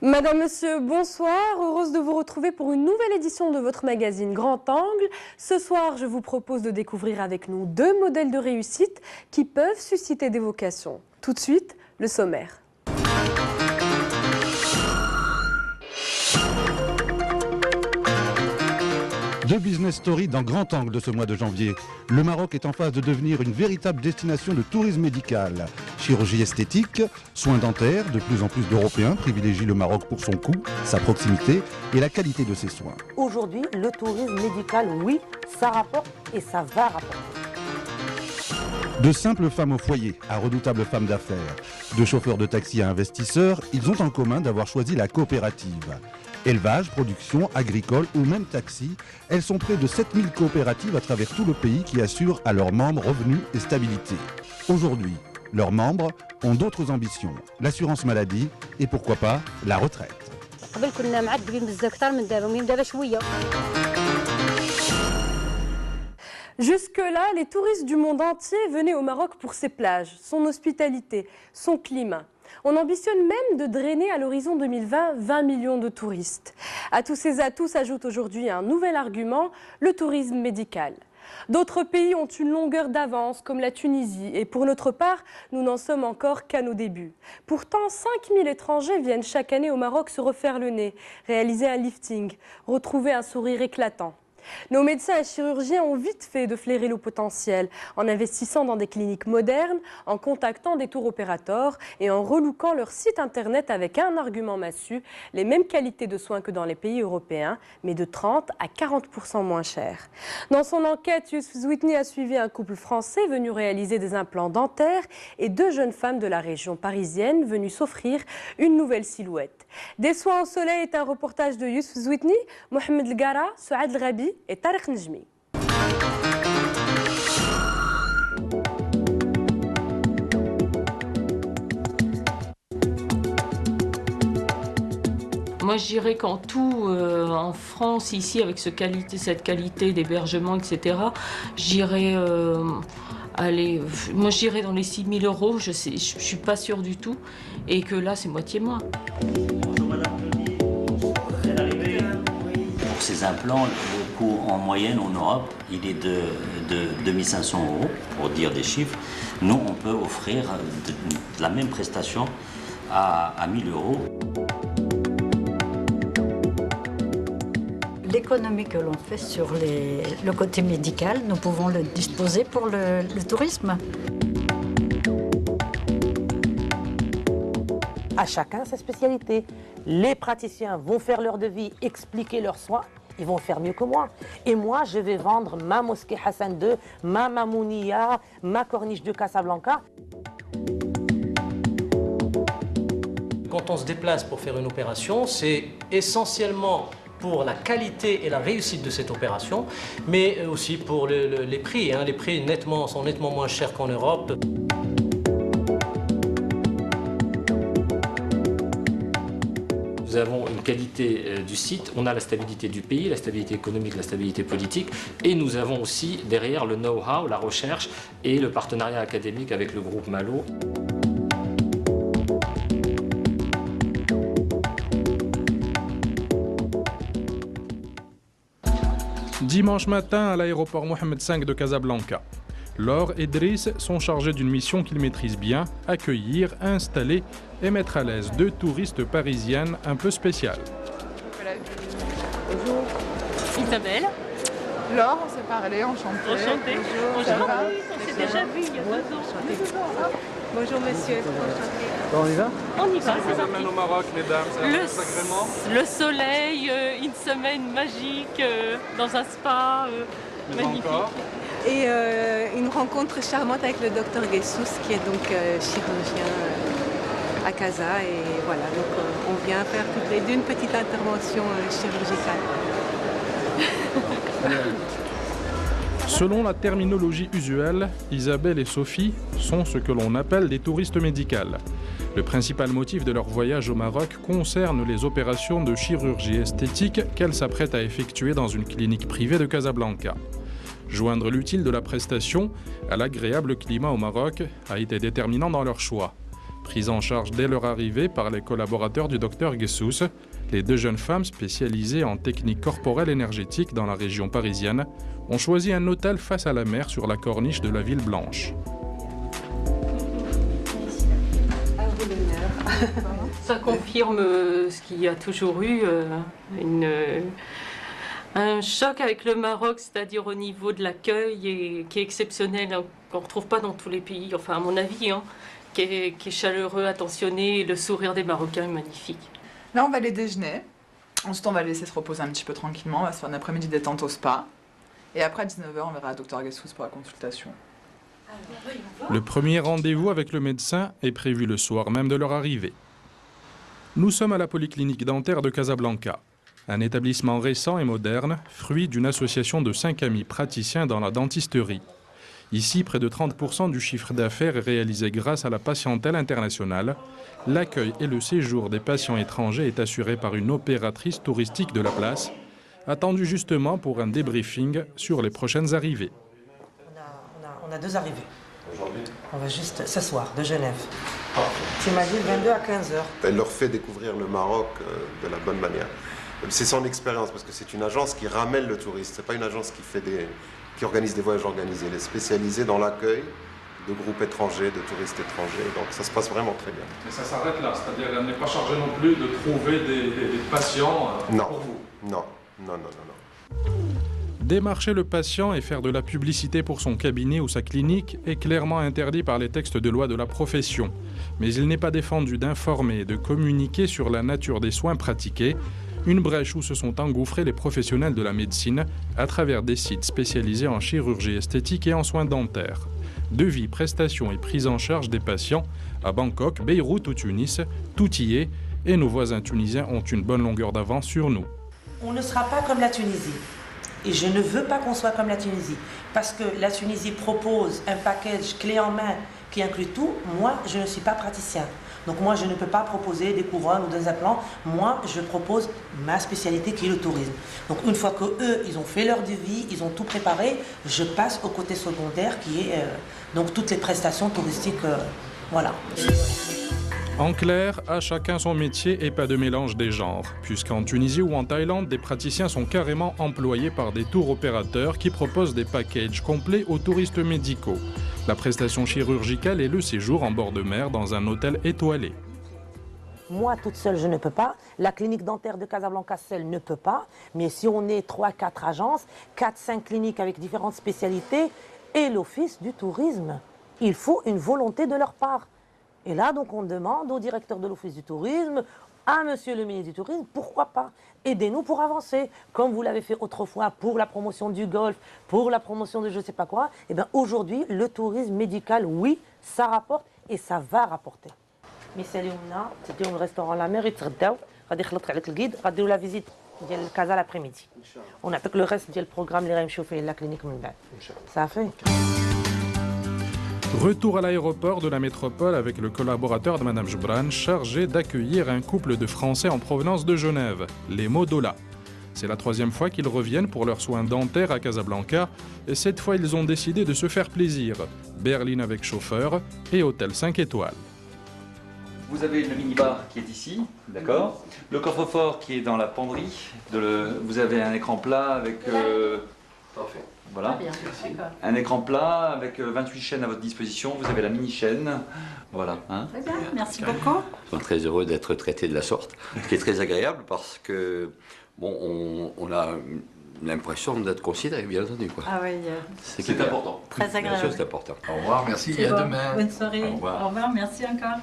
Madame, Monsieur, bonsoir. Heureuse de vous retrouver pour une nouvelle édition de votre magazine Grand Angle. Ce soir, je vous propose de découvrir avec nous deux modèles de réussite qui peuvent susciter des vocations. Tout de suite, le sommaire. Deux business stories dans Grand Angle de ce mois de janvier. Le Maroc est en phase de devenir une véritable destination de tourisme médical. Chirurgie esthétique, soins dentaires, de plus en plus d'Européens privilégient le Maroc pour son coût, sa proximité et la qualité de ses soins. Aujourd'hui, le tourisme médical, oui, ça rapporte et ça va rapporter. De simples femmes au foyer à redoutables femmes d'affaires, de chauffeurs de taxi à investisseurs, ils ont en commun d'avoir choisi la coopérative. Élevage, production, agricole ou même taxi, elles sont près de 7000 coopératives à travers tout le pays qui assurent à leurs membres revenus et stabilité. Aujourd'hui, leurs membres ont d'autres ambitions, l'assurance maladie et pourquoi pas la retraite. Jusque-là, les touristes du monde entier venaient au Maroc pour ses plages, son hospitalité, son climat. On ambitionne même de drainer à l'horizon 2020 20 millions de touristes. À tous ces atouts s'ajoute aujourd'hui un nouvel argument, le tourisme médical. D'autres pays ont une longueur d'avance, comme la Tunisie, et pour notre part, nous n'en sommes encore qu'à nos débuts. Pourtant, 5000 étrangers viennent chaque année au Maroc se refaire le nez, réaliser un lifting, retrouver un sourire éclatant. Nos médecins et chirurgiens ont vite fait de flairer le potentiel en investissant dans des cliniques modernes, en contactant des tour opérateurs et en relooking leur site internet avec un argument massu, les mêmes qualités de soins que dans les pays européens, mais de 30 à 40% moins cher. Dans son enquête, Youssef Zouitni a suivi un couple français venu réaliser des implants dentaires et deux jeunes femmes de la région parisienne venues s'offrir une nouvelle silhouette. Des soins au soleil est un reportage de Youssef Zouitni, Mohamed Lgara, Souad Lghabi et Tariq Njmi. Moi, je dirais qu'en tout, en France, ici, avec cette qualité d'hébergement, etc., j'irais, moi, je dirais dans les 6 000 euros, je ne suis pas sûre du tout, et que là, c'est moitié-moins. Pour ces implants, le coût en moyenne en Europe, il est de 2500 euros, pour dire des chiffres. Nous, on peut offrir la même prestation à 1000 euros. L'économie que l'on fait sur le côté médical, nous pouvons le disposer pour le tourisme. À chacun sa spécialité. Les praticiens vont faire leur devis, expliquer leurs soins. Ils vont faire mieux que moi. Et moi, je vais vendre ma mosquée Hassan II, ma Mamounia, ma corniche de Casablanca. Quand on se déplace pour faire une opération, c'est essentiellement pour la qualité et la réussite de cette opération, mais aussi pour les prix. Les prix sont nettement moins chers qu'en Europe. Nous avons une qualité du site, on a la stabilité du pays, la stabilité économique, la stabilité politique, et nous avons aussi derrière le know-how, la recherche et le partenariat académique avec le groupe Malo. Dimanche matin à l'aéroport Mohamed V de Casablanca. Laure et Driss sont chargés d'une mission qu'ils maîtrisent bien, accueillir, installer et mettre à l'aise deux touristes parisiennes un peu spéciales. Voilà. Bonjour. Isabelle. Laure, on s'est parlé, enchantée. Enchantée. Bonjour. On s'est déjà vu il y a 2 ans. Bonjour monsieur. On y va? On y va. Je vous emmène au Maroc, mesdames. C'est un sacrément. Le soleil, une semaine magique dans un spa magnifique. Et une rencontre charmante avec le docteur Guessous, qui est donc chirurgien à Casa. Et voilà, donc on vient faire toutes les deux une petite intervention chirurgicale. Selon la terminologie usuelle, Isabelle et Sophie sont ce que l'on appelle des touristes médicales. Le principal motif de leur voyage au Maroc concerne les opérations de chirurgie esthétique qu'elles s'apprêtent à effectuer dans une clinique privée de Casablanca. Joindre l'utile de la prestation à l'agréable climat au Maroc a été déterminant dans leur choix. Prises en charge dès leur arrivée par les collaborateurs du docteur Guessous, les 2 jeunes femmes spécialisées en techniques corporelles énergétiques dans la région parisienne ont choisi un hôtel face à la mer sur la corniche de la ville blanche. Ça confirme ce qu'il y a toujours eu, un choc avec le Maroc, c'est-à-dire au niveau de l'accueil et qui est exceptionnel, hein, qu'on ne retrouve pas dans tous les pays, enfin à mon avis, hein, qui est chaleureux, attentionné, et le sourire des Marocains est magnifique. Là, on va aller déjeuner. Ensuite, on va laisser se reposer un petit peu tranquillement. On va se faire un après-midi détente au spa. Et après, à 19h, on verra le docteur Guessous pour la consultation. Le premier rendez-vous avec le médecin est prévu le soir même de leur arrivée. Nous sommes à la polyclinique dentaire de Casablanca, un établissement récent et moderne, fruit d'une association de 5 amis praticiens dans la dentisterie. Ici, près de 30% du chiffre d'affaires est réalisé grâce à la patientèle internationale. L'accueil et le séjour des patients étrangers est assuré par une opératrice touristique de la place, attendue justement pour un débriefing sur les prochaines arrivées. On a 2 arrivées. Aujourd'hui ? On va juste ce soir, de Genève. T'imagines, 22 à 15h. Elle leur fait découvrir le Maroc de la bonne manière. C'est son expérience, parce que c'est une agence qui ramène le touriste. C'est pas une agence qui organise des voyages organisés. Elle est spécialisée dans l'accueil de groupes étrangers, de touristes étrangers. Donc ça se passe vraiment très bien. Mais ça s'arrête là, c'est-à-dire qu'elle n'est pas chargée non plus de trouver des patients pour vous. Non. Démarcher le patient et faire de la publicité pour son cabinet ou sa clinique est clairement interdit par les textes de loi de la profession. Mais il n'est pas défendu d'informer et de communiquer sur la nature des soins pratiqués, une brèche où se sont engouffrés les professionnels de la médecine à travers des sites spécialisés en chirurgie esthétique et en soins dentaires. Devis, prestations et prise en charge des patients à Bangkok, Beyrouth ou Tunis, tout y est, et nos voisins tunisiens ont une bonne longueur d'avance sur nous. On ne sera pas comme la Tunisie. Et je ne veux pas qu'on soit comme la Tunisie. Parce que la Tunisie propose un package clé en main qui inclut tout. Moi, je ne suis pas praticien. Donc moi, je ne peux pas proposer des couronnes ou des implants. Moi, je propose ma spécialité qui est le tourisme. Donc une fois qu'eux, ils ont fait leur devis, ils ont tout préparé, je passe au côté secondaire qui est donc toutes les prestations touristiques. Voilà. En clair, à chacun son métier et pas de mélange des genres, puisqu'en Tunisie ou en Thaïlande, des praticiens sont carrément employés par des tours opérateurs qui proposent des packages complets aux touristes médicaux. La prestation chirurgicale et le séjour en bord de mer dans un hôtel étoilé. Moi, toute seule, je ne peux pas. La clinique dentaire de Casablanca seule ne peut pas. Mais si on est 3-4 agences, 4-5 cliniques avec différentes spécialités et l'office du tourisme, il faut une volonté de leur part. Et là, donc, on demande au directeur de l'Office du tourisme, à monsieur le ministre du tourisme, pourquoi pas? Aidez-nous pour avancer, comme vous l'avez fait autrefois pour la promotion du golf, pour la promotion de je ne sais pas quoi. Et bien aujourd'hui, le tourisme médical, oui, ça rapporte et ça va rapporter. Mais c'est le restaurant La Mer, le guide, la visite de Casa l'après-midi. On a que le reste du programme, les chauffés, la clinique. Ça a fait. Retour à l'aéroport de la métropole avec le collaborateur de Mme Joubran, chargé d'accueillir un couple de Français en provenance de Genève, les Modola. C'est la 3e fois qu'ils reviennent pour leurs soins dentaires à Casablanca, et cette fois ils ont décidé de se faire plaisir. Berline avec chauffeur et hôtel 5 étoiles. Vous avez le minibar qui est ici, d'accord. Le coffre-fort qui est dans la penderie. Vous avez un écran plat avec... Parfait. Voilà. Un écran plat avec 28 chaînes à votre disposition. Vous avez la mini-chaîne. Voilà. Hein. Très bien, merci beaucoup. Je suis très heureux d'être traité de la sorte, ce qui est très agréable parce que bon, on a l'impression d'être considéré, bien entendu. Quoi. Ah oui, c'est important. Très agréable. Bien sûr, c'est important. Au revoir, merci et à demain. Bonne soirée. Au revoir, merci encore.